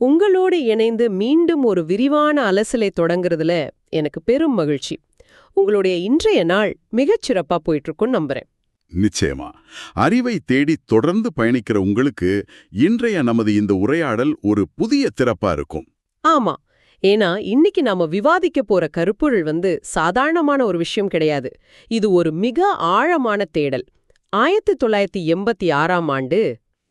உங்களோடு இணைந்து மீண்டும் ஒரு விரிவான அலசலை தொடங்குறதுல எனக்கு பெரும் மகிழ்ச்சி. உங்களுடைய இன்றைய நாள் மிகச் சிறப்பா போயிட்டு இருக்கும்னு நம்புறேன். நிச்சயமா. அறிவை தேடி தொடர்ந்து பயணிக்கிற உங்களுக்கு இன்றைய நமது இந்த உரையாடல் ஒரு புதிய திறப்பா இருக்கும். ஆமா, ஏன்னா இன்னைக்கு நாம விவாதிக்க போற கருப்பொருள் சாதாரணமான ஒரு விஷயம் கிடையாது. இது ஒரு மிக ஆழமான தேடல். 1986ஆம் ஆண்டு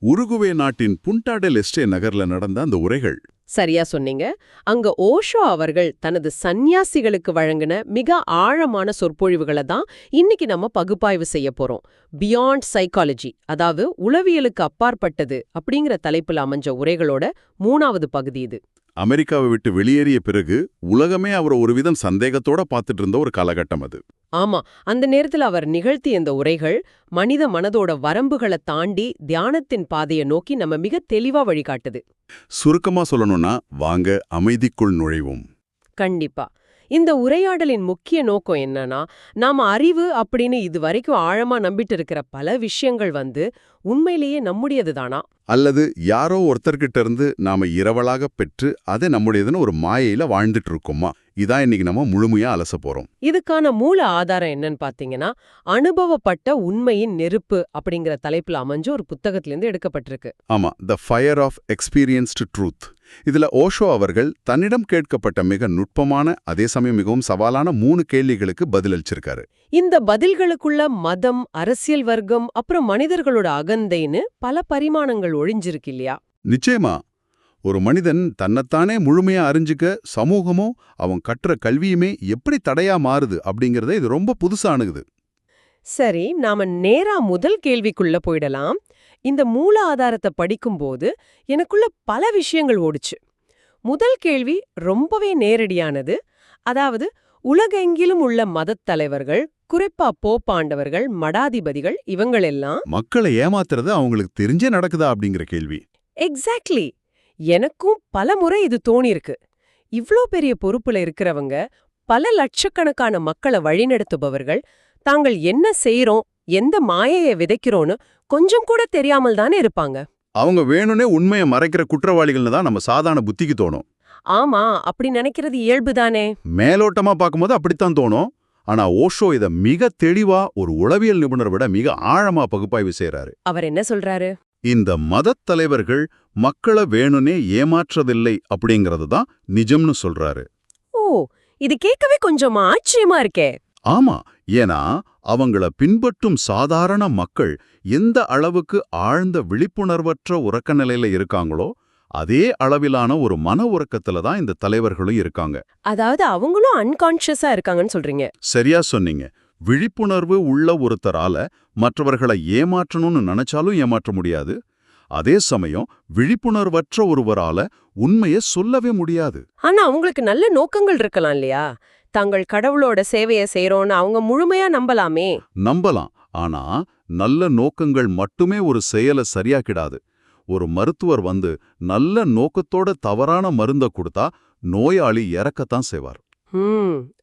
உருகுவே நாட்டின் புண்டா டெல் எஸ்டே நகர்ல நடந்த அந்த உரைகள். சரியா சொன்னீங்க. அங்க ஓஷோ அவர்கள் தனது சந்நியாசிகளுக்கு வழங்கின மிக ஆழமான சொற்பொழிவுகளை தான் இன்னைக்கு நம்ம பகுப்பாய்வு செய்ய போறோம். பியாண்ட் சைக்காலஜி, அதாவது உளவியலுக்கு அப்பாற்பட்டது அப்படிங்கிற தலைப்புல அமைஞ்ச உரைகளோட 3வது பகுதி இது. அமெரிக்காவை விட்டு வெளியேறிய பிறகு உலகமே அவரை ஒருவிதம் சந்தேகத்தோட பார்த்துட்டு இருந்த ஒரு காலகட்டம் அது. ஆமா, அந்த நேரத்தில் அவர் நிகழ்த்திய இந்த உரைகள் மனித மனதோட வரம்புகளை தாண்டி தியானத்தின் பாதையை நோக்கி நம்ம மிக தெளிவா வழிகாட்டுது. சுருக்கமா சொல்லணும்னா, வாங்க அமைதிக்குள் நுழைவோம். கண்டிப்பா. இந்த உரையாடலின் முக்கிய நோக்கம் என்னன்னா, நாம அறிவு அப்படின்னு இது வரைக்கும் ஆழமா நம்பிட்டு இருக்கிற பல விஷயங்கள் உண்மையிலேயே நம்முடையதுதானா, அல்லது யாரோ ஒருத்தர்கிட்ட இருந்து நாம இரவலாக பெற்று அதை நம்முடையதுன்னு ஒரு மாயையில வாழ்ந்துட்டு இருக்கோமா? இதான் இன்னைக்கு நம்ம முழுமையா அலச போறோம். இதுக்கான மூல ஆதாரம் என்னன்னு பாத்தீங்கன்னா, அனுபவப்பட்ட உண்மையின் நெருப்பு அப்படிங்கிற தலைப்புல அமைஞ்ச ஒரு புத்தகத்திலிருந்து எடுக்கப்பட்டிருக்கு. ஆமா, the fire of experienced truth. இதுல ஓஷோ அவர்கள் தன்னிடம் கேட்கப்பட்ட மிக நுட்பமான, அதே சமயம் மிகவும் சவாலான 3 கேள்விகளுக்கு பதிலளிச்சிருக்காரு. இந்த பதில்களுக்குள்ள மதம், அரசியல் வர்க்கம், அப்புறம் மனிதர்களோட அகந்தைன்னு பல பரிமாணங்கள் ஒழிஞ்சிருக்கு இல்லையா? நிச்சயமா. ஒரு மனிதன் தன்னைத்தானே முழுமையா அறிஞ்சுக்க சமூகமோ அவன் கற்ற கல்வியுமே எப்படி தடையா மாறுது அப்படிங்கறத இது ரொம்ப புதுசானுகுது. சரி, நாம நேரா முதல் கேள்விக்குள்ள போயிடலாம். இந்த மூல ஆதாரத்தை படிக்கும்போது எனக்குள்ள பல விஷயங்கள் ஓடுச்சு. முதல் கேள்வி ரொம்பவே நேரடியானது. அதாவது, உலகெங்கிலும் உள்ள மதத் தலைவர்கள், குறிப்பா போப்பாண்டவர்கள், மடாதிபதிகள், இவங்களெல்லாம் மக்களை ஏமாத்துறது அவங்களுக்கு தெரிஞ்சே நடக்குதா அப்படிங்கிற கேள்வி. எக்ஸாக்ட்லி. எனக்கும் பல முறை இது தோணியிருக்கு. இவ்ளோ பெரிய பொறுப்புல இருக்கிறவங்க, பல லட்சக்கணக்கான மக்களை வழிநடத்துபவர்கள், தாங்கள் என்ன செய்யறோம், எந்த மாயையை விதைக்கிறோன்னு கொஞ்சம் கூட தெரியாமல் தானே இருப்பாங்க. அவங்க வேணும்னே உண்மையை மறைக்கிற குற்றவாளிகள்னு தான் நம்ம சாதாரண புத்திக்கு தோணும். ஆமா, அப்படி நினைக்கிறது இயல்புதானே. மேலோட்டமா பார்க்கும்போது அப்படித்தான் தோணும். ஆனா ஓஷோ இத மிக தெளிவா ஒரு உளவியல் நிபுணரை விட மிக ஆழமா பகுப்பாய்வு செய்யறாரு. அவர் என்ன சொல்றாரு? இந்த மதத் தலைவர்கள் மக்களை வேணும்னே ஏமாற்றதில்லை அப்படிங்கறது தான் நிஜம்னு சொல்றாரு. ஓ, இது கேட்கவே கொஞ்சம் ஆச்சரியமா இருக்கே. ஆமா, ஏன்னா அவங்கள பின்பற்றும் சாதாரண மக்கள் எந்த அளவுக்கு ஆழ்ந்த விழிப்புணர்வற்ற உறக்க நிலையில இருக்காங்களோ அதே அளவிலான ஒரு மன உறக்கத்துல தான் இந்த தலைவர்களும் இருக்காங்க. அதாவது அவங்களும் அன்கான்ஷியஸா இருக்காங்கன்னு சொல்றீங்க. சரியா சொன்னீங்க. விழிப்புணர்வு உள்ள ஒருத்தரால மற்றவர்களை ஏமாற்றணும்னு நினைச்சாலும் ஏமாற்ற முடியாது. அதே சமயம் விழிப்புணர்வற்ற ஒருவரால உண்மையை சொல்லவே முடியாது. ஆனா அவங்களுக்கு நல்ல நோக்கங்கள் இருக்கலாம் இல்லையா? தாங்கள் கடவுளோட சேவையை செய்யறோம்னு அவங்க முழுமையா நம்பலாமே. நம்பலாம். ஆனா நல்ல நோக்கங்கள் மட்டுமே ஒரு செயலை சரியாக்கிடாது. ஒரு மருத்துவர் நல்ல நோக்கத்தோட தவறான மருந்த கொடுத்தா நோயாளி இறக்கத்தான் செய்வார்.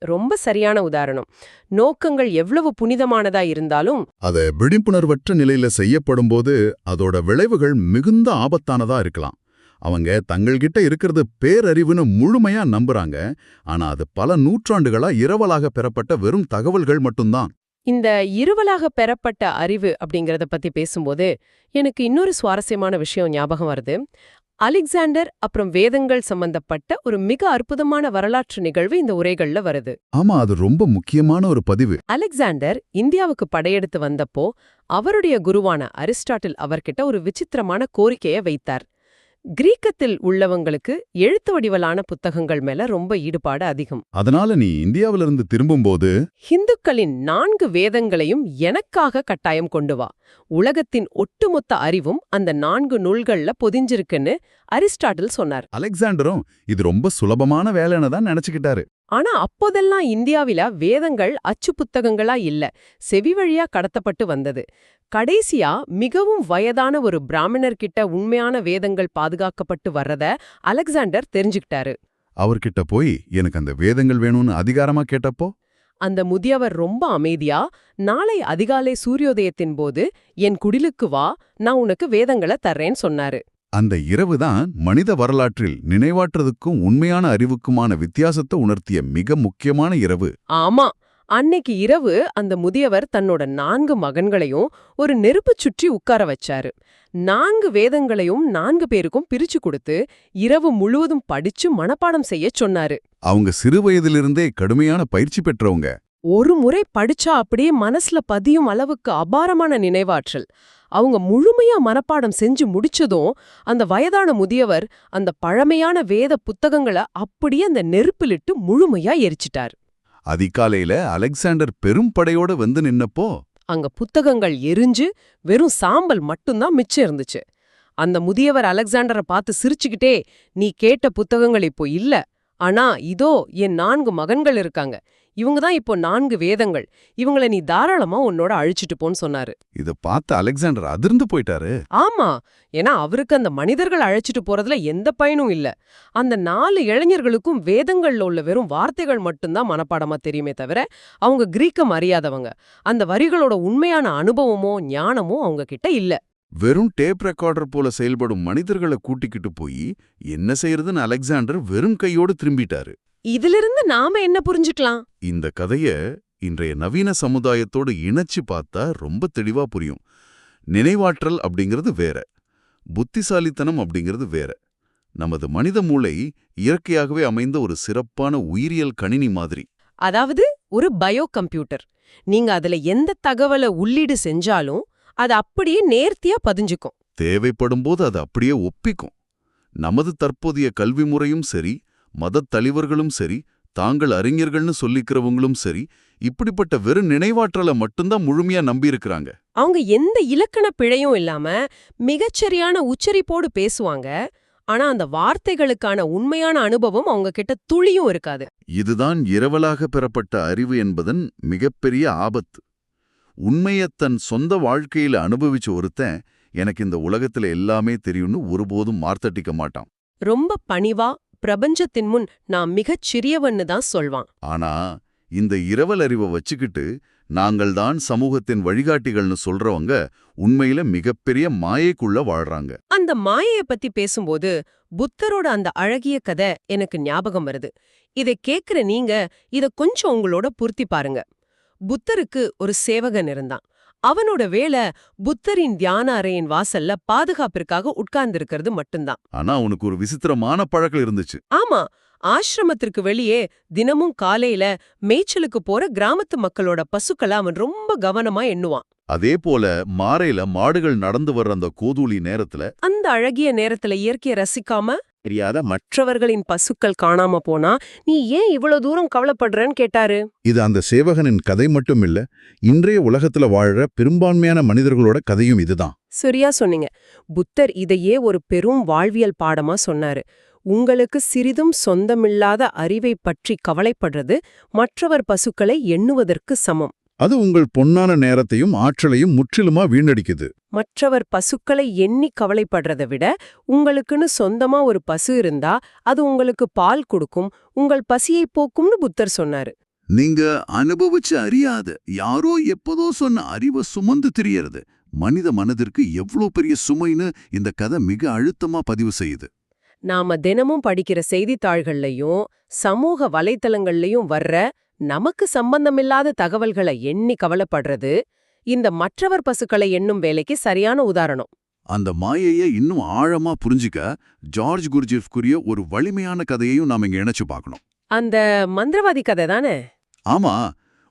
ரொம்ப சரியான உதாரணம். நோக்கங்கள் எவ்வளவு புனிதமானதா இருந்தாலும் அத விழிப்புணர்வற்ற நிலையில செய்யப்படும் போது அதோட விளைவுகள் மிகுந்த ஆபத்தானதா இருக்கலாம். அவங்க தங்கள்கிட்ட இருக்கிறது பேரறிவுன்னு முழுமையா நம்புறாங்க. ஆனா அது பல நூற்றாண்டுகளா இரவலாக பெறப்பட்ட வெறும் தகவல்கள் மட்டும்தான். இந்த இருவலாக பெறப்பட்ட அறிவு அப்படிங்கறத பத்தி பேசும்போது எனக்கு இன்னொரு சுவாரஸ்யமான விஷயம் ஞாபகம் வருது. அலெக்சாண்டர் அப்புறம் வேதங்கள் சம்பந்தப்பட்ட ஒரு மிக அற்புதமான வரலாற்று நிகழ்வு இந்த உரைகள்ல வருது. ஆமா, அது ரொம்ப முக்கியமான ஒரு பதிவு. அலெக்சாண்டர் இந்தியாவுக்கு படையெடுத்து வந்தப்போ அவருடைய குருவான அரிஸ்டாட்டில் அவர்கிட்ட ஒரு விசித்திரமான கோரிக்கையை வைத்தார். கிரீக்கத்தில் உள்ளவங்களுக்கு எழுத்து வடிவலான புத்தகங்கள் மேல ரொம்ப ஈடுபாடு அதிகம். அதனால நீ இந்தியாவிலிருந்து திரும்பும்போது ஹிந்துக்களின் 4 வேதங்களையும் எனக்காக கட்டாயம் கொண்டு வா. உலகத்தின் ஒட்டுமொத்த அறிவும் அந்த 4 நூல்கள்ல பொதிஞ்சிருக்குன்னு அரிஸ்டாட்டில் சொன்னார். அலெக்சாண்டரும் இது ரொம்ப சுலபமான வேலைன்னு தான் நினைச்சுக்கிட்டாரு. ஆனா அப்போதெல்லாம் இந்தியாவில வேதங்கள் அச்சு புத்தகங்களா இல்ல, செவி வழியா கடத்தப்பட்டு வந்தது. கடைசியா மிகவும் வயதான ஒரு பிராமணர்கிட்ட உண்மையான வேதங்கள் பாதுகாக்கப்பட்டு வர்றத அலெக்சாண்டர் தெரிஞ்சுக்கிட்டாரு. அவர்கிட்ட போய் எனக்கு அந்த வேதங்கள் வேணும்னு அதிகாரமா கேட்டப்போ அந்த முதியவர் ரொம்ப அமைதியா, நாளை அதிகாலை சூரியோதயத்தின் போது என் குடிலுக்கு வா, நான் உனக்கு வேதங்களை தர்றேன்னு சொன்னாரு. அந்த இரவுதான் மனித வரலாற்றில் நினைவாற்றதுக்கும் உண்மையான அறிவுக்குமான வித்தியாசத்தை உணர்த்திய மிக முக்கியமான இரவு. ஆமா, அன்னைக்கு இரவு அந்த முதியவர் தன்னோட 4 மகன்களையும் ஒரு நெருப்பு சுற்றி உட்கார வச்சாரு. 4 வேதங்களையும் 4 பேருக்கும் பிரிச்சு கொடுத்து இரவு முழுவதும் படிச்சு மனப்பாடம் செய்ய சொன்னாரு. அவங்க சிறு வயதிலிருந்தே கடுமையான பயிற்சி பெற்றவங்க. ஒரு முறை படிச்சா அப்படியே மனசுல பதியும் அளவுக்கு அபாரமான நினைவாற்றல். அவங்க முழுமையா மனப்பாடம் செஞ்சு முடிச்சதும் அந்த வயதான முதியவர் அந்த பழமையான வேத புத்தகங்களை அப்படியே அந்த நெருப்பிலிட்டு முழுமையா எரிச்சிட்டார். அதிகாலையில அலெக்சாண்டர் பெரும் படையோட வந்து நின்னப்போ அங்க புத்தகங்கள் எரிஞ்சு வெறும் சாம்பல் மட்டும்தான் மிச்சம் இருந்துச்சு. அந்த முதியவர் அலெக்சாண்டரை பார்த்து சிரிச்சுக்கிட்டே, நீ கேட்ட புத்தகங்கள் இப்போ இல்ல, ஆனா இதோ என் 4 மகன்கள் இருக்காங்க, இவங்க தான் இப்போ 4 வேதங்கள், இவங்களை நீ தாராளமா உன்னோட அழிச்சிட்டு போன்னு சொன்னாரு. இத பார்த்து அலெக்சாண்டர் அதிர்ந்து போயிட்டாரு. ஆமா, ஏன்னா அவருக்கு அந்த மனிதர்கள் அழைச்சிட்டு போறதுல எந்த பயனும் இல்ல. அந்த 4 இளைஞர்களுக்கும் வேதங்கள்ல உள்ள வெறும் வார்த்தைகள் மட்டும்தான் மனப்பாடமா தெரியுமே தவிர அவங்க கிரீக்கம் அறியாதவங்க. அந்த வரிகளோட உண்மையான அனுபவமோ ஞானமோ அவங்க கிட்ட இல்ல. வெறும் டேப் ரெக்கார்டர் போல செயல்படும் மனிதர்களை கூட்டிக்கிட்டு போய் என்ன செய்யறதுன்னு அலெக்சாண்டர் வெறும் கையோடு திரும்பிட்டாரு. இதிலிருந்து நாம என்ன புரிஞ்சுக்கலாம்? இந்த கதைய இன்றைய நவீன சமுதாயத்தோடு இணைச்சு பார்த்தா ரொம்ப தெளிவா புரியும். நினைவாற்றல் அப்படிங்கிறது வேற, புத்திசாலித்தனம் அப்படிங்கிறது வேற. நமது மனித மூளை இயற்கையாகவே அமைந்த ஒரு சிறப்பான உயிரியல் கணினி மாதிரி. அதாவது ஒரு பயோ கம்ப்யூட்டர். நீங்க அதுல எந்த தகவலை உள்ளீடு செஞ்சாலும் அது அப்படியே நேர்த்தியா பதிஞ்சுக்கும். தேவைப்படும்போது அது அப்படியே ஒப்பிக்கும். நமது தற்போதைய கல்வி முறையும் சரி, மதத் தலைவர்களும் சரி, தாங்கள் அறிஞர்கள்னு சொல்லிக்கிறவங்களும் சரி, இப்படிப்பட்ட வெறும் நினைவாற்றலை மட்டும்தான் முழுமையா நம்பியிருக்கிறாங்க. அவங்க எந்த இலக்கண பிழையும் இல்லாம மிகச்சரியான உச்சரிப்போடு பேசுவாங்க. ஆனா அந்த வார்த்தைகளுக்கான உண்மையான அனுபவம் அவங்க கிட்ட துளியும் இருக்காது. இதுதான் இரவலாக பெறப்பட்ட அறிவு என்பதன் மிகப்பெரிய ஆபத்து. உண்மையத் தன் சொந்த வாழ்க்கையில அனுபவிச்ச ஒருத்தன் எனக்கு இந்த உலகத்துல எல்லாமே தெரியும்னு ஒருபோதும் மார்த்தட்டிக்க மாட்டான். ரொம்ப பணிவா பிரபஞ்சத்தின் முன் நான் மிகச் சிறியவன்னு தான் சொல்வான். ஆனா இந்த இரவல் அறிவை வச்சுக்கிட்டு நாங்கள்தான் சமூகத்தின் வழிகாட்டிகள்னு சொல்றவங்க உண்மையில மிகப்பெரிய மாயைக்குள்ள வாழ்றாங்க. அந்த மாயைய பத்தி பேசும்போது புத்தரோட அந்த அழகிய கதை எனக்கு ஞாபகம் வருது. இதை கேக்குற நீங்க இத கொஞ்சம் உங்களோட பொருத்தி பாருங்க. புத்தருக்கு ஒரு சேவகன் இருந்தான். அவனோட வேலை புத்தரின் தியான அறையின் வாசல்ல பாதுகாப்பிற்காக உட்கார்ந்திருக்கிறது மட்டும்தான். ஆனா அவனுக்கு ஒரு விசித்திரமான பழக்கம் இருந்துச்சு. ஆமா, ஆசிரமத்திற்கு வெளியே தினமும் காலையில மேய்ச்சலுக்கு போற கிராமத்து மக்களோட பசுக்களை அவன் ரொம்ப கவனமா எண்ணுவான். அதே போல மாறையில மாடுகள் நடந்து வர்ற அந்த கோதூளி நேரத்துல அந்த அழகிய நேரத்துல இயற்கையை ரசிக்காம தெரியாத மற்றவர்களின் பசுக்கள் காணாம போனா நீ ஏன் இவ்வளவு தூரம் கவலைப்படுறன்னு கேட்டாரு. இது அந்த சேவகனின் கதை மட்டும் இல்ல, இன்றைய உலகத்துல வாழ்ற பெரும்பான்மையான மனிதர்களோட கதையும் இதுதான். சரியா சொன்னீங்க. புத்தர் இதையே ஒரு பெரும் வாழ்வியல் பாடமா சொன்னாரு. உங்களுக்கு சிறிதும் சொந்தமில்லாத அறிவை பற்றி கவலைப்படுறது மற்றவர் பசுக்களை எண்ணுவதற்கு சமம். அது உங்கள் பொன்னான நேரத்தையும் ஆற்றலையும் முற்றிலுமா வீணடிக்குது. மற்றவர் பசுக்களை எண்ணி கவலைப்படுறதை விட உங்களுக்குன்னு சொந்தமா ஒரு பசு இருந்தா அது உங்களுக்கு பால் கொடுக்கும், உங்கள் பசியை போக்கும்னு புத்தர் சொன்னாரு. நீங்க அனுபவிச்சு அறியாத யாரோ எப்போதோ சொன்ன அறிவை சுமந்து திரியறது மனித மனதிற்கு எவ்வளோ பெரிய சுமைன்னு இந்த கதை மிக அழுத்தமா பதிவு செய்யுது. நாம தினமும் படிக்கிற செய்தித்தாள்கள்லயும் சமூக வலைத்தளங்கள்லயும் வர்ற நமக்கு சம்பந்தமில்லாத தகவல்களை எண்ணி கவலைப்படுறது இந்த மற்றவர் பசுக்களை எண்ணும் வேலைக்கு சரியான உதாரணம். அந்த மாயையை இன்னும் ஆழமா புரிஞ்சிக்க ஜார்ஜ் குர்ஜிஃப்குரிய ஒரு வலிமையான கதையையும் நாம இங்க இணைச்சு பார்க்கணும். அந்த மந்திரவாதி கதை தானே? ஆமா,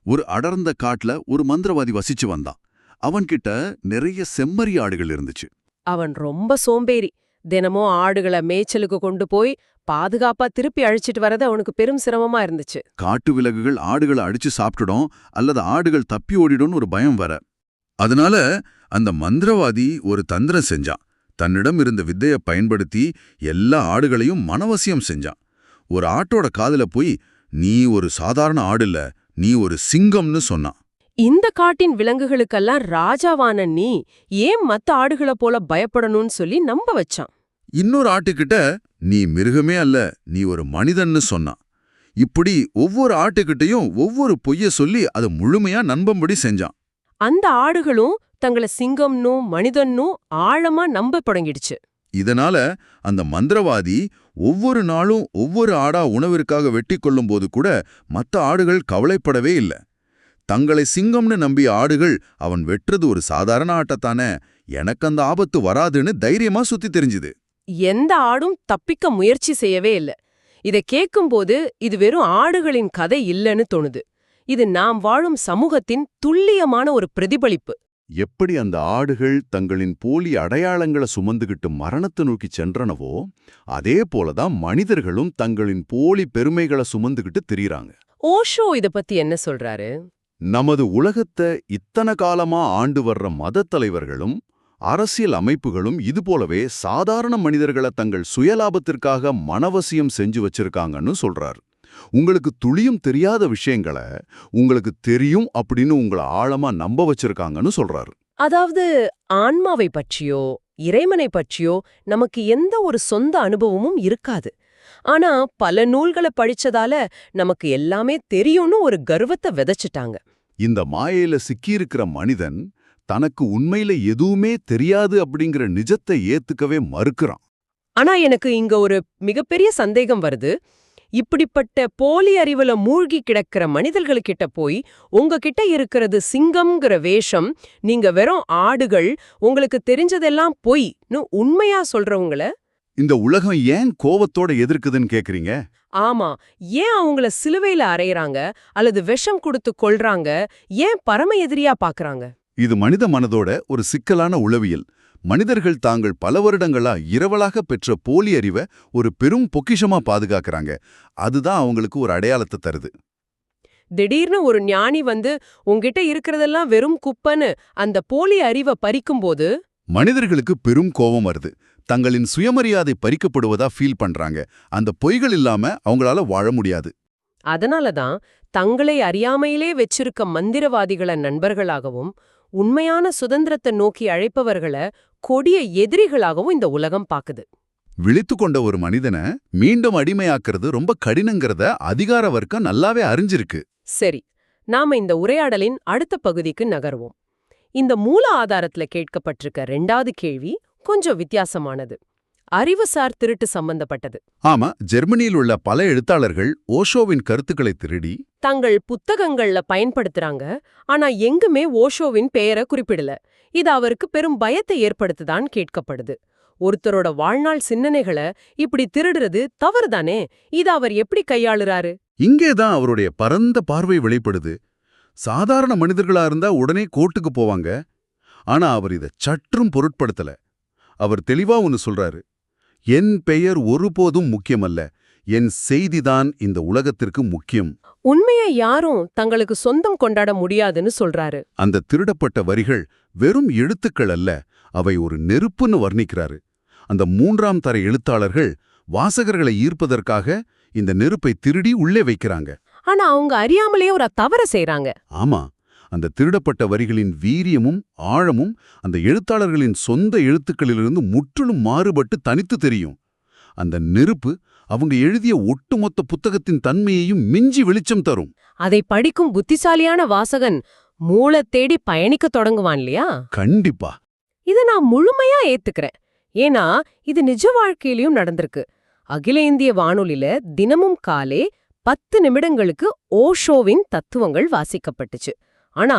ஒரு அடர்ந்த காட்டுல ஒரு மந்திரவாதி வசிச்சு வந்தான். அவன்கிட்ட நிறைய செம்மறி ஆடுகள் இருந்துச்சு. அவன் ரொம்ப சோம்பேறி. தினமும் ஆடுகளை மேய்ச்சலுக்கு கொண்டு போய் பாதுகாப்பா திருப்பி அழிச்சிட்டு வரது அவனுக்கு பெரும் சிரமமா இருந்துச்சு. காட்டு விலங்குகள் ஆடுகளை அடிச்சு சாப்பிட்டுடும் அல்லது ஆடுகள் தப்பி ஓடிடும்னு ஒரு பயம் வர. அதனால அந்த மந்திரவாதி ஒரு தந்திரம் செஞ்சான். தன்னிடம் இருந்த வித்தையை பயன்படுத்தி எல்லா ஆடுகளையும் மனவசியம் செஞ்சான். ஒரு ஆட்டோட காதுல போய் நீ ஒரு சாதாரண ஆடு இல்ல, நீ ஒரு சிங்கம்னு சொன்னான். இந்த காட்டின் விலங்குகளுக்கெல்லாம் ராஜாவான நீ ஏன் மத்த ஆடுகளை போல பயப்படணும்னு சொல்லி நம்ப வச்சான். இன்னொரு ஆட்டுக்கிட்ட நீ மிருகமே அல்ல, நீ ஒரு மனிதன்னு சொன்னான். இப்படி ஒவ்வொரு ஆட்டுக்கிட்டையும் ஒவ்வொரு பொய்ய சொல்லி அதை முழுமையா நம்பும்படி செஞ்சான். அந்த ஆடுகளும் தங்களை சிங்கம்னும் மனிதன்னும் ஆழமா நம்ப தொடங்கிடுச்சு. இதனால அந்த மந்திரவாதி ஒவ்வொரு நாளும் ஒவ்வொரு ஆடா உணவிற்காக வெட்டி கொள்ளும்போது கூட மத்த ஆடுகள் கவலைப்படவே இல்ல. தங்களை சிங்கம்னு நம்பிய ஆடுகள் அவன் வெட்டுறது ஒரு சாதாரண ஆட்டத்தானே, எனக்கு அந்த ஆபத்து வராதுன்னு தைரியமா சுத்தி தெரிஞ்சுது. எந்த ஆடும் தப்பிக்க முயற்சி செய்யவே இல்ல. இத கேட்கும்போது இது வெறும் ஆடுகளின் கதை இல்லைன்னு தோணுது. இது நாம் வாழும் சமூகத்தின் துல்லியமான ஒரு பிரதிபலிப்பு. எப்படி அந்த ஆடுகள் தங்களின் போலி அடையாளங்களை சுமந்துகிட்டு மரணத்தை நோக்கி சென்றனவோ, அதே போலதான் மனிதர்களும் தங்களின் போலி பெருமைகளை சுமந்துகிட்டு திரியிறாங்க. ஓஷோ இத பத்தி என்ன சொல்றாரு? நமது உலகத்தை இத்தனை காலமா ஆண்டு வர்ற மதத் தலைவர்களும் அரசியல் அமைப்புகளும் இதுபோலவே சாதாரண மனிதர்களை தங்கள் சுயலாபத்திற்காக மனவசியம் செஞ்சு வச்சிருக்காங்கன்னு சொல்றார். உங்களுக்கு துளியும் தெரியாத விஷயங்களை உங்களுக்கு தெரியும் அப்படின்னு உங்களை ஆழமா நம்ப வச்சிருக்காங்கன்னு சொல்றாரு. அதாவது ஆன்மாவை பற்றியோ இறைவனை பற்றியோ நமக்கு எந்த ஒரு சொந்த அனுபவமும் இருக்காது. ஆனா பல நூல்களை படிச்சதால நமக்கு எல்லாமே தெரியும்னு ஒரு கர்வத்தை விதைச்சிட்டாங்க. இந்த மாயையில சிக்கியிருக்கிற மனிதன் தனக்கு உண்மையில எதுவுமே தெரியாது அப்படிங்கிற நிஜத்தை ஏத்துக்கவே மறுக்கிறான். ஆனா எனக்கு இங்க ஒரு மிகப்பெரிய சந்தேகம் வருது. இப்படிப்பட்ட போலி அறிவுல மூழ்கி கிடக்கிற மனிதர்கள்கிட்ட போய் உங்ககிட்ட இருக்கிறது சிங்கம்ங்கிற வேஷம், நீங்க வெறும் ஆடுகள், உங்களுக்கு தெரிஞ்சதெல்லாம் பொய்ன்னு உண்மையா சொல்றவங்கள இந்த உலகம் ஏன் கோவத்தோட எதிர்க்குதுன்னு கேக்குறீங்க? ஆமா, ஏன் அவங்கள சிலுவையில அறையறாங்க அல்லது விஷம் கொடுத்து கொல்றாங்க, ஏன் பரம எதிரியா பாக்குறாங்க? இது மனித மனதோட ஒரு சிக்கலான உளவியல். மனிதர்கள் தாங்கள் பல வருடங்களா இரவலாக பெற்ற போலி அறிவை ஒரு பெரும் பொக்கிஷமா பாதுகாக்கறாங்க. அதுதான் அவங்களுக்கு ஒரு அடையாளத்தை தருது. திடீர்னு ஒரு ஞானி வந்து உங்ககிட்ட இருக்கிறதெல்லாம் வெறும் குப்பன்னு அந்த போலி அறிவை பறிக்கும்போது மனிதர்களுக்கு பெரும் கோபம் வருது. தங்களின் சுயமரியாதை பறிக்கப்படுவதா ஃபீல் பண்றாங்க. அந்த பொய்கள் இல்லாம அவங்களால வாழ முடியாது. அதனாலதான் தங்களை அறியாமையிலே வச்சிருக்க மந்திரவாதிகளை நண்பர்களாகவும் உண்மையான சுதந்திரத்தை நோக்கி அழைப்பவர்களை கொடிய எதிரிகளாகவும் இந்த உலகம் பாக்குது. விழித்து கொண்ட ஒரு மனிதனை மீண்டும் அடிமையாக்குறது ரொம்ப கடினங்கிறத அதிகார வர்க்கம் நல்லாவே அறிஞ்சிருக்கு. சரி, நாம இந்த உரையாடலின் அடுத்த பகுதிக்கு நகர்வோம். இந்த மூல ஆதாரத்துல கேட்கப்பட்டிருக்க 2வது கேள்வி கொஞ்சம் வித்தியாசமானது. அறிவுசார் திருட்டு சம்பந்தப்பட்டது. ஆமா, ஜெர்மனியில் உள்ள பல எழுத்தாளர்கள் ஓஷோவின் கருத்துக்களை திருடி தங்கள் புத்தகங்கள்ல பயன்படுத்துறாங்க. ஆனா எங்குமே ஓஷோவின் பெயரை குறிப்பிடல. இது அவருக்கு பெரும் பயத்தை ஏற்படுத்துதான் கேட்கப்படுது. ஒருத்தரோட வாழ்நாள் சிந்தனைகளை இப்படி திருடுறது தவறுதானே? இது அவர் எப்படி கையாளுறாரு? இங்கேதான் அவருடைய பரந்த பார்வை வெளிப்படுது. சாதாரண மனிதர்களா இருந்தா உடனே கோர்ட்டுக்கு போவாங்க. ஆனா அவர் இதை சற்றும் பொருட்படுத்தல. அவர் தெளிவா ஒன்னு சொல்றாரு. என் பெயர் ஒருபோதும் முக்கியமல்ல, என் செய்திதான் இந்த உலகத்திற்கு முக்கியம். உண்மையை யாரும் தங்களுக்கு சொந்தம் கொண்டாட முடியாதுன்னு சொல்றாரு. அந்த திருடப்பட்ட வரிகள் வெறும் எழுத்துக்கள் அல்ல, அவை ஒரு நெருப்புன்னு வர்ணிக்கிறாரு. அந்த 3ஆம் தர எழுத்தாளர்கள் வாசகர்களை ஈர்ப்பதற்காக இந்த நெருப்பை திருடி உள்ளே வைக்கிறாங்க. ஆனா அவங்க அறியாமலே ஒரு தவற செய்றாங்க. ஆமா, அந்த திருடப்பட்ட வரிகளின் வீரியமும் ஆழமும் அந்த எழுத்தாளர்களின் சொந்த எழுத்துக்களிலிருந்து முற்றிலும் மாறுபட்டு தனித்து தெரியும். அந்த நெருப்பு அவங்க எழுதிய ஒட்டுமொத்த புத்தகத்தின் தன்மையையும் மிஞ்சி வெளிச்சம் தரும். அதை படிக்கும் புத்திசாலியான வாசகன் மூளை தேடி பயணிக்க தொடங்குவான் இல்லையா? கண்டிப்பா. இத நான் முழுமையா ஏத்துக்கிறேன். ஏன்னா இது நிஜ வாழ்க்கையிலயும் நடந்திருக்கு. அகில இந்திய வானொலியில தினமும் காலை 10 நிமிடங்களுக்கு ஓஷோவின் தத்துவங்கள் வாசிக்கப்பட்டுச்சு. ஆனா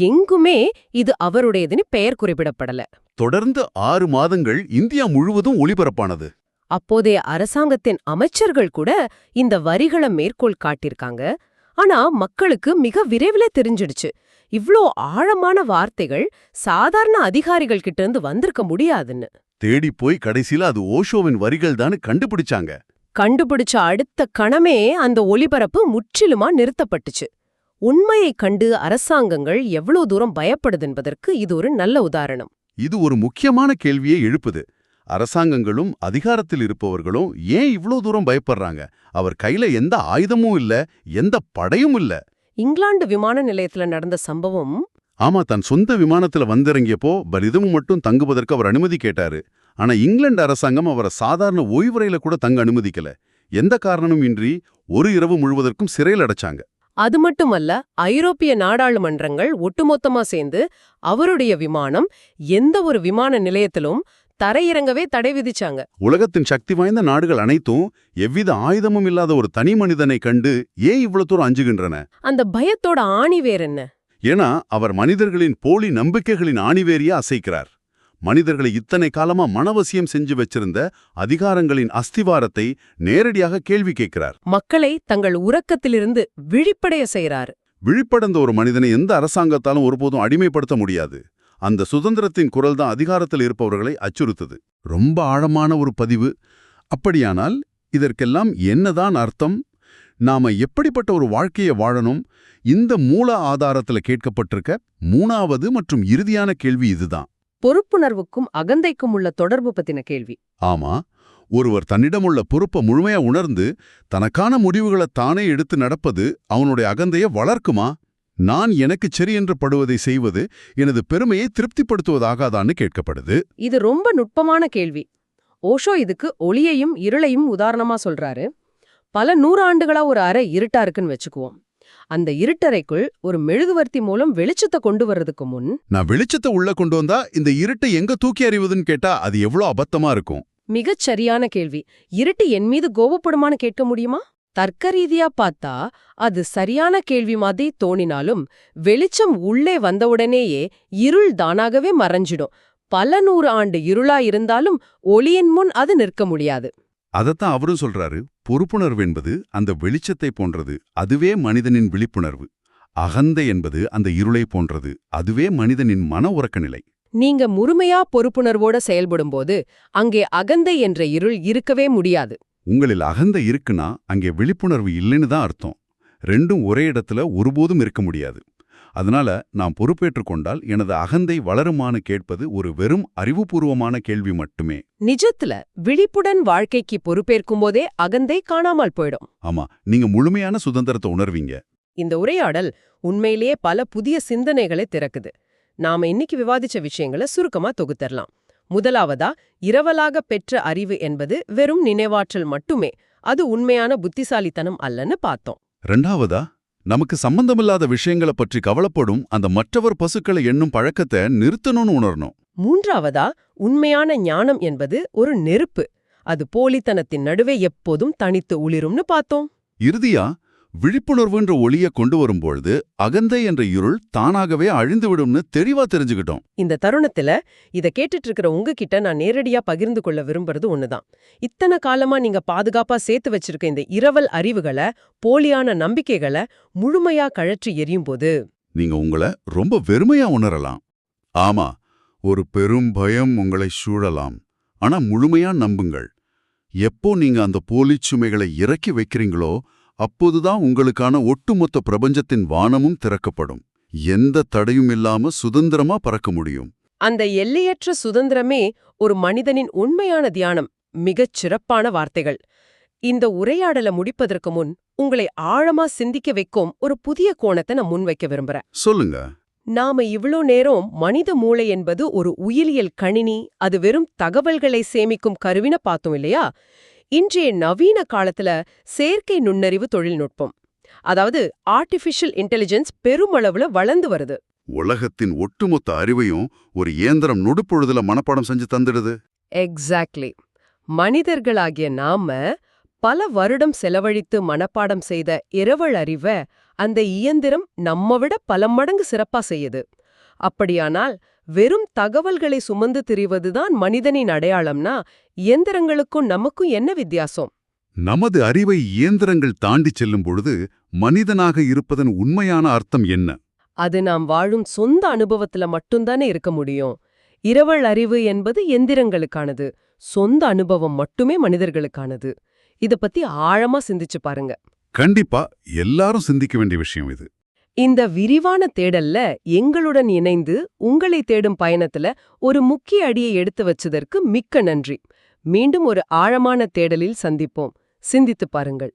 எங்குமே இது அவருடையதுன்னு பெயர் குறிப்பிடப்படல. தொடர்ந்து 6 மாதங்கள் இந்தியா முழுவதும் ஒளிபரப்பானது. அப்போதைய அரசாங்கத்தின் அமைச்சர்கள் கூட இந்த வரிகளை மேற்கோள் காட்டியிருக்காங்க. ஆனா மக்களுக்கு மிக விரைவில் தெரிஞ்சிடுச்சு, இவ்ளோ ஆழமான வார்த்தைகள் சாதாரண அதிகாரிகள் கிட்ட இருந்து வந்திருக்க முடியாதுன்னு. தேடி போய் கடைசியில அது ஓஷோவின் வரிகள் தான் கண்டுபிடிச்சாங்க. கண்டுபிடிச்ச அடுத்த கணமே அந்த ஒலிபரப்பு முற்றிலுமா நிறுத்தப்பட்டுச்சு. உண்மையை கண்டு அரசாங்கங்கள் எவ்வளவு தூரம் பயப்படுது என்பதற்கு இது ஒரு நல்ல உதாரணம். இது ஒரு முக்கியமான கேள்வியை எழுப்புது. அரசாங்கங்களும் அதிகாரத்தில் இருப்பவர்களும் ஏன் இவ்ளோ தூரம் பயப்படுறாங்க? அவர் கையில எந்த ஆயுதமும் இல்ல, எந்த படையும் இல்ல. இங்கிலாந்து விமான நிலையத்துல நடந்த சம்பவம். ஆமா, தன் சொந்த விமானத்துல வந்திறங்கியப்போ பலிதமும் மட்டும் தங்குவதற்கு அவர் அனுமதி கேட்டாரு. ஆனா இங்கிலாந்து அரசாங்கம் அவரை சாதாரண ஓய்வுறையில கூட தங்க அனுமதிக்கல. எந்த காரணமும் இன்றி ஒரு இரவு முழுவதற்கும் சிறையில் அடைச்சாங்க. அது மட்டுமல்ல, ஐரோப்பிய நாடாளுமன்றங்கள் ஒட்டுமொத்தமா சேர்ந்து அவருடைய விமானம் எந்த ஒரு விமான நிலையத்திலும் தரையிறங்கவே தடை விதிச்சாங்க. உலகத்தின் சக்தி வாய்ந்த நாடுகள் அனைத்தும் எவ்வித ஆயுதமும் இல்லாத ஒரு தனி மனிதனை கண்டு ஏன் இவ்வளவு தூரம் அஞ்சுகின்றன? அந்த பயத்தோட ஆணி வேர் என்ன? ஏன்னா அவர் மனிதர்களின் போலி நம்பிக்கைகளின் ஆணிவேரியா அசைக்கிறார். மனிதர்களை இத்தனை காலமா மனவசியம் செஞ்சு வச்சிருந்த அதிகாரங்களின் அஸ்திவாரத்தை நேரடியாக கேள்வி கேட்கிறார். மக்களை தங்கள் உறக்கத்திலிருந்து விழிப்படைய செய்றாரு. விழிப்படைந்த ஒரு மனிதனை எந்த அரசாங்கத்தாலும் ஒருபோதும் அடிமைப்படுத்த முடியாது. அந்த சுதந்திரத்தின் குரல் தான் அதிகாரத்தில் இருப்பவர்களை அச்சுறுத்துது. ரொம்ப ஆழமான ஒரு பதிவு. அப்படியானால் இதற்கெல்லாம் என்னதான் அர்த்தம்? நாம எப்படிப்பட்ட ஒரு வாழ்க்கையை வாழணும்? இந்த மூல ஆதாரத்துல கேட்கப்பட்டிருக்க 3வது மற்றும் இறுதியான கேள்வி இதுதான். பொறுப்புணர்வுக்கும் அகந்தைக்கும் உள்ள தொடர்பு பத்தின கேள்வி. ஆமா, ஒருவர் தன்னிடமுள்ள பொறுப்பை முழுமையா உணர்ந்து தனக்கான முடிவுகளை தானே எடுத்து நடப்பது அவனுடைய அகந்தையை வளர்க்குமா? நான் எனக்கு சரி என்று படுவதை செய்வது எனது பெருமையை திருப்திப்படுத்துவதாகாதான்னு கேட்கப்படுது. இது ரொம்ப நுட்பமான கேள்வி. ஓஷோ இதுக்கு ஒளியையும் இருளையும் உதாரணமா சொல்றாரு. பல 100 ஆண்டுகளா ஒரு அறை இருட்டா இருக்குன்னு வச்சுக்குவோம். அந்த இருட்டறைக்குள் ஒரு மெழுகுவர்த்தி மூலம் வெளிச்சத்தை கொண்டு வர்றதுக்கு முன், நான் வெளிச்சத்தை உள்ள கொண்டு வந்தா இந்த இருட்டை எங்க தூக்கி அறிவதுன்னு கேட்டா அது எவ்வளோ அபத்தமா இருக்கும். மிகச் சரியான கேள்வி. இருட்டு என் மீது கோபப்படுமான்னு கேட்க முடியுமா? தர்க்க ரீதியா பார்த்தா அது சரியான கேள்வி மாதிரி தோணினாலும் வெளிச்சம் உள்ளே வந்தவுடனேயே இருள் தானாகவே மறைஞ்சிடும். பல 100 ஆண்டு இருளா இருந்தாலும் ஒளியின் முன் அது நிற்க முடியாது. அதத்தான் அவரும் சொல்றாரு. பொறுப்புணர்வு என்பது அந்த வெளிச்சத்தை போன்றது, அதுவே மனிதனின் விழிப்புணர்வு. அகந்தை என்பது அந்த இருளை போன்றது, அதுவே மனிதனின் மன உறக்க நிலை. நீங்க முழுமையா பொறுப்புணர்வோட செயல்படும்போது அங்கே அகந்தை என்ற இருள் இருக்கவே முடியாது. உங்களில் அகந்தை இருக்குன்னா அங்கே விழிப்புணர்வு இல்லைன்னு தான் அர்த்தம். ரெண்டும் ஒரே இடத்துல ஒருபோதும் இருக்க முடியாது. அதனால நான் பொறுப்பேற்றுக் கொண்டால் எனது அகந்தை வளருமான்னு கேட்பது ஒரு வெறும் அறிவுபூர்வமான கேள்வி மட்டுமே. நிஜத்துல விழிப்புடன் வாழ்க்கைக்கு பொறுப்பேற்கும் போதே அகந்தை காணாமல் போயிடும். ஆமா, நீங்க முழுமையான சுதந்திரத்தை உணர்வீங்க. இந்த உரையாடல் உண்மையிலேயே பல புதிய சிந்தனைகளை திறக்குது. நாம இன்னைக்கு விவாதிச்ச விஷயங்களை சுருக்கமா தொகுத்தரலாம். முதலாவதா, இரவலாக பெற்ற அறிவு என்பது வெறும் நினைவாற்றல் மட்டுமே, அது உண்மையான புத்திசாலித்தனம் அல்லன்னு பார்த்தோம். ரெண்டாவதா, நமக்கு சம்பந்தமில்லாத விஷயங்களை பற்றி கவலைப்படும் அந்த மற்றவர் பசுக்களை எண்ணும் பழக்கத்தை நிறுத்தணும்னு உணரணும். மூன்றாவதா, உண்மையான ஞானம் என்பது ஒரு நெருப்பு, அது போலித்தனத்தின் நடுவே எப்போதும் தனித்து ஒளிரும்னு பார்த்தோம். இறுதியா, விழிப்புணர்வுன்ற ஒளிய கொண்டு வரும்பொழுது அகந்தை என்ற இருள் தானாகவே அழிந்துவிடும்னு தெளிவா தெரிஞ்சுக்கிட்டோம். இந்த தருணத்துல இத கேட்டுட்டு இருக்கிற உங்ககிட்ட நான் நேரடியா பகிர்ந்து கொள்ள விரும்புறது ஒண்ணுதான். இத்தனை காலமா நீங்க பாதுகாப்பா சேர்த்து வச்சிருக்க இந்த இரவல் அறிவுகளை, போலியான நம்பிக்கைகளை முழுமையா கழற்றி எரியும்போது நீங்க உங்களை ரொம்ப வெறுமையா உணரலாம். ஆமா, ஒரு பெரும் பயம் உங்களை சூழலாம். ஆனா முழுமையா நம்புங்கள். எப்போ நீங்க அந்த போலிச் சுமைகளை இறக்கி வைக்கிறீங்களோ அப்போதுதான் உங்களுக்கான ஒட்டுமொத்த பிரபஞ்சத்தின் வானமும் திறக்கப்படும். எந்த தடையும் இல்லாம சுதந்திரமா பறக்க முடியும். அந்த எல்லையற்ற சுதந்திரமே ஒரு மனிதனின் உண்மையான தியானம். மிகச் சிறப்பான வார்த்தைகள். இந்த உரையாடலை முடிப்பதற்கு முன் உங்களை ஆழமா சிந்திக்க வைக்கும் ஒரு புதிய கோணத்தை நான் முன்வைக்க விரும்புறேன். சொல்லுங்க. நாம இவ்ளோ நேரம் மனித மூளை என்பது ஒரு உயிரியல் கணினி, அது வெறும் தகவல்களை சேமிக்கும் கருவின பார்த்தோம் இல்லையா? இன்றைய நவீன காலத்துல செயற்கை நுண்ணறிவு தொழில்நுட்பம், அதாவது ஆர்டிஃபிஷியல் இன்டெலிஜென்ஸ் பெருமளவுல வளர்ந்து வருது. உலகத்தின் ஒட்டுமொத்த அறிவையும் ஒரு இயந்திரம் நொடுப்பொழுதுல மனப்பாடம் செஞ்சு தந்துடுது. எக்ஸாக்ட்லி. மனிதர்களாகிய நாம பல வருடம் செலவழித்து மனப்பாடம் செய்த இரவல் அறிவை அந்த இயந்திரம் நம்ம விட பல மடங்கு சிறப்பா செய்யுது. அப்படியானால் வெறும் தகவல்களை சுமந்து திரிவதுதான் மனிதனின் அடையாளம்னா இயந்திரங்களுக்கும் நமக்கும் என்ன வித்தியாசம்? நமது அறிவை இயந்திரங்கள் தாண்டி செல்லும் பொழுது மனிதனாக இருப்பதன் உண்மையான அர்த்தம் என்ன? அது நாம் வாழும் சொந்த அனுபவத்துல மட்டும்தானே இருக்க முடியும். இரவல் அறிவு என்பது எந்திரங்களுக்கானது, சொந்த அனுபவம் மட்டுமே மனிதர்களுக்கானது. இத பத்தி ஆழமா சிந்திச்சு பாருங்க. கண்டிப்பா எல்லாரும் சிந்திக்க வேண்டிய விஷயம் இது. இந்த விரிவான தேடல்ல எங்களுடன் இணைந்து உங்களை தேடும் பயணத்துல ஒரு முக்கிய அடியை எடுத்து வச்சதற்கு மிக்க நன்றி. மீண்டும் ஒரு ஆழமான தேடலில் சந்திப்போம். சிந்தித்து பாருங்கள்.